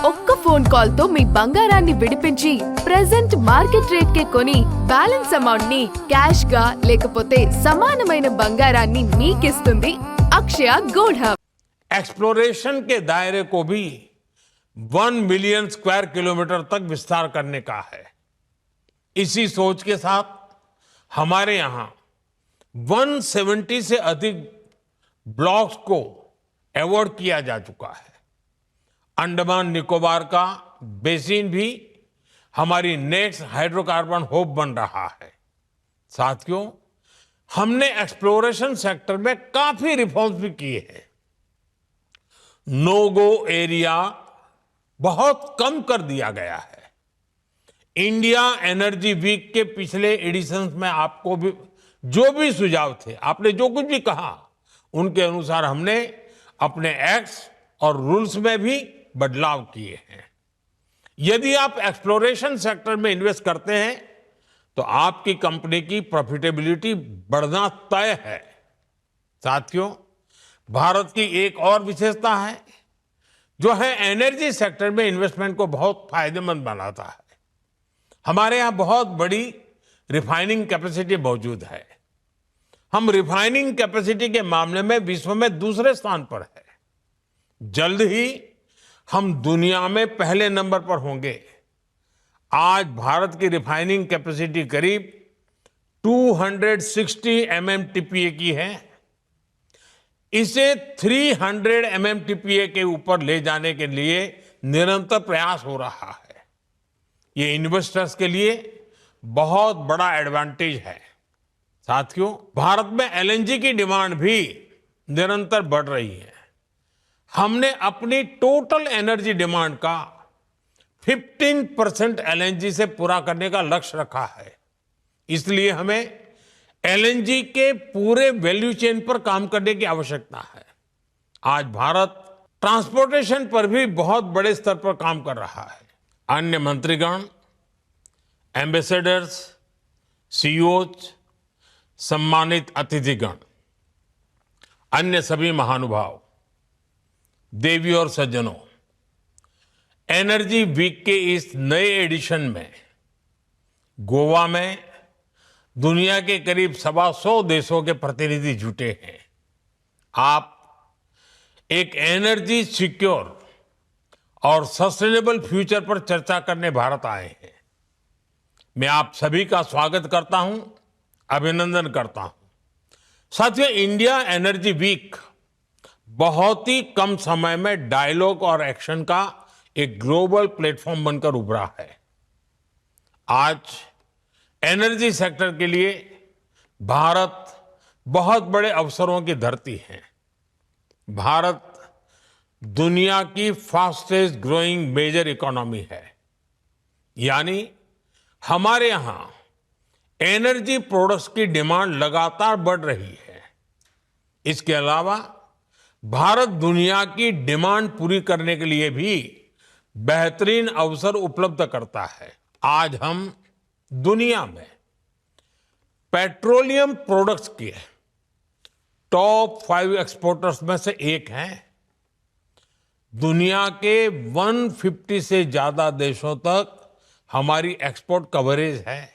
ఒక్క phone call తో మీ బంగారాన్ని విడిపించి ప్రెజెంట్ మార్కెట్ రేట్ కే కొని బ్యాలెన్స్ అమౌంట్ ని క్యాష్ గా లేకపోతే సమానమైన బంగారాన్ని మీకిస్తుంది అక్షయ గోల్డ్ హబ్. एक्सप्लोरेशन के दायरे को भी 1 मिलियन स्क्वायर किलोमीटर तक विस्तार करने का है. इसी सोच के साथ हमारे यहां 170 से अधिक ब्लॉक्स को अवार्ड किया जा चुका है. अंडमान निकोबार का बेसिन भी हमारी नेक्स्ट हाइड्रोकार्बन होप बन रहा है. साथियों, हमने एक्सप्लोरेशन सेक्टर में काफी रिफॉर्म्स भी किए हैं. नो गो एरिया बहुत कम कर दिया गया है. इंडिया एनर्जी वीक के पिछले एडिशंस में आपको भी जो भी सुझाव थे, आपने जो कुछ भी कहा, उनके अनुसार हमने अपने एक्ट्स और रूल्स में भी बदलाव किए हैं. यदि आप एक्सप्लोरेशन सेक्टर में इन्वेस्ट करते हैं तो आपकी कंपनी की प्रॉफिटेबिलिटी बढ़ना तय है. साथियों, भारत की एक और विशेषता है जो है एनर्जी सेक्टर में इन्वेस्टमेंट को बहुत फायदेमंद बनाता है. हमारे यहां बहुत बड़ी रिफाइनिंग कैपेसिटी मौजूद है. हम रिफाइनिंग कैपेसिटी के मामले में विश्व में दूसरे स्थान पर है. जल्द ही हम दुनिया में पहले नंबर पर होंगे. आज भारत की रिफाइनिंग कैपेसिटी करीब 260 MMTPA की है. इसे 300 MMTPA के ऊपर ले जाने के लिए निरंतर प्रयास हो रहा है. ये इन्वेस्टर्स के लिए बहुत बड़ा एडवांटेज है. साथियों, भारत में LNG की डिमांड भी निरंतर बढ़ रही है. हमने अपनी टोटल एनर्जी डिमांड का 15% LNG से पूरा करने का लक्ष्य रखा है. इसलिए हमें LNG के पूरे वैल्यू चेन पर काम करने की आवश्यकता है. आज भारत ट्रांसपोर्टेशन पर भी बहुत बड़े स्तर पर काम कर रहा है. अन्य मंत्रीगण, एम्बेसडर्स, CEOs, सम्मानित अतिथिगण, अन्य सभी महानुभाव, देवी और सज्जनों, एनर्जी वीक के इस नए एडिशन में गोवा में दुनिया के करीब 125 देशों के प्रतिनिधि जुटे हैं. आप एक एनर्जी सिक्योर और सस्टेनेबल फ्यूचर पर चर्चा करने भारत आए हैं. मैं आप सभी का स्वागत करता हूं, अभिनंदन करता हूं. साथियों, इंडिया एनर्जी वीक बहुत ही कम समय में डायलॉग और एक्शन का एक ग्लोबल प्लेटफॉर्म बनकर उभरा है. आज एनर्जी सेक्टर के लिए भारत बहुत बड़े अवसरों की धरती है. भारत दुनिया की फास्टेस्ट ग्रोइंग मेजर इकोनॉमी है. यानी हमारे यहां एनर्जी प्रोडक्ट्स की डिमांड लगातार बढ़ रही है. इसके अलावा भारत दुनिया की डिमांड पूरी करने के लिए भी बेहतरीन अवसर उपलब्ध करता है. आज हम दुनिया में पेट्रोलियम प्रोडक्ट्स के टॉप 5 एक्सपोर्टर्स में से एक हैं. दुनिया के 150 से ज्यादा देशों तक हमारी एक्सपोर्ट कवरेज है.